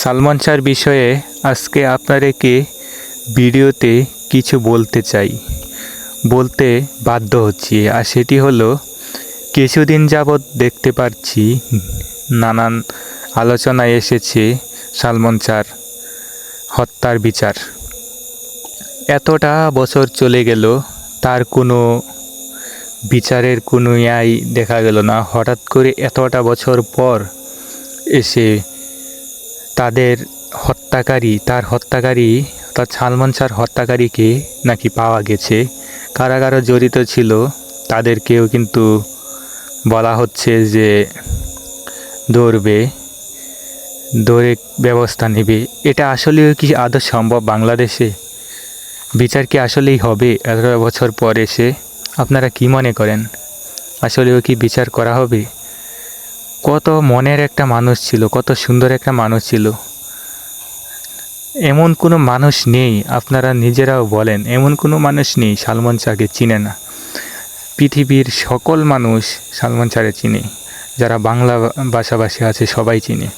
সালমান শাহর বিষয়ে আজকে আপনাদেরকে ভিডিওতে কিছু বলতে চাই, বলতে বাধ্য হচ্ছি। আর সেটি হলো, কিছুদিন যাবৎ দেখতে পাচ্ছি নানান আলোচনায় এসেছে সালমান শাহর হত্যার বিচার। এতটা বছর চলে গেল, তার কোনো বিচারের কোনো ন্যায় দেখা গেল না। হঠাৎ করে এতটা বছর পর এসে তার হত্যাকারী অর্থাৎ সালমান শাহর হত্যাকারীকে নাকি পাওয়া গেছে। কারা কারা জড়িত ছিল তাদেরকেও কিন্তু বলা হচ্ছে যে ধরে ব্যবস্থা নেবে। এটা আসলেও কি আদৌ সম্ভব? বাংলাদেশে বিচার কি আসলেই হবে এত বছর পর এসে? আপনারা কি মনে করেন, আসলেও কি বিচার করা হবে? কত মনের একটা মানুষ ছিল, কত সুন্দর একটা মানুষ ছিল। এমন কোনো মানুষ নেই, আপনারা নিজেরাও বলেন, এমন কোনো মানুষ নেই সালমান শাহকে চিনে না। পৃথিবীর সকল মানুষ সালমান শাহকে চিনে, যারা বাংলা ভাষাভাষী আছে সবাই চিনে।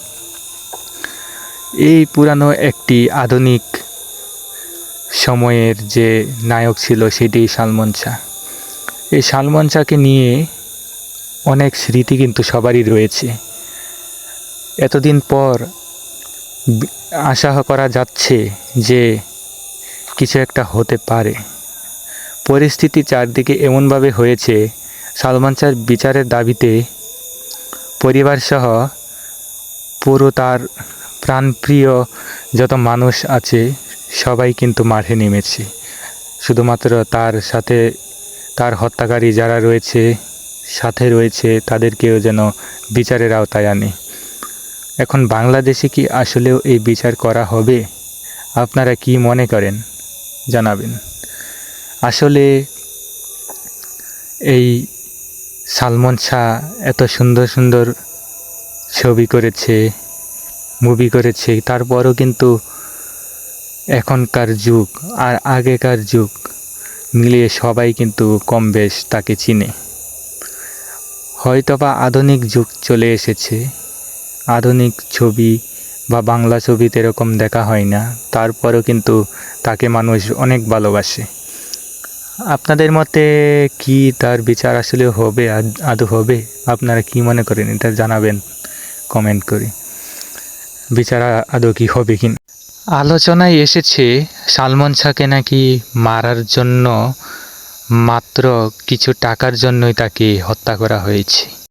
এই পুরানো একটি আধুনিক সময়ের যে নায়ক ছিল সেটি সালমান শাহ। এই সালমান শাহকে নিয়ে অনেক স্মৃতি কিন্তু সবারই রয়েছে। এতদিন পর আশা করা যাচ্ছে যে কিছু একটা হতে পারে। পরিস্থিতি চারদিকে এমনভাবে হয়েছে, সালমান শাহর বিচারের দাবিতে পরিবারসহ পুরো তার প্রাণপ্রিয় যত মানুষ আছে সবাই কিন্তু মাঠে নেমেছে। শুধুমাত্র তার সাথে তার হত্যাকারী যারা সাথে রয়েছে তাদেরকেও যেন বিচারের আওতায় আনে। এখন বাংলাদেশে কি আসলেও এই বিচার করা হবে? আপনারা কি মনে করেন জানাবেন। আসলে এই সালমান শাহ এত সুন্দর সুন্দর ছবি করেছে, মুভি করেছে, তারপরও কিন্তু এখনকার যুগ আর আগেকার যুগ মিলিয়ে সবাই কিন্তু কম বেশ তাকে চিনে। হয়তোবা আধুনিক যুগ চলে এসেছে, আধুনিক ছবি বা বাংলা ছবিতে এরকম দেখা হয় না, তারপরেও কিন্তু তাকে মানুষ অনেক ভালোবাসে। আপনাদের মতে কি তার বিচার আসলে হবে, আদৌ হবে? আপনারা কি মনে করেন এটা জানাবেন কমেন্ট করে। বিচার আদৌ কি হবে কি? আলোচনায় এসেছে সালমান শাহকে নাকি মারার জন্য মাত্র কিছু টাকার জন্যই তাকে হত্যা করা হয়েছে।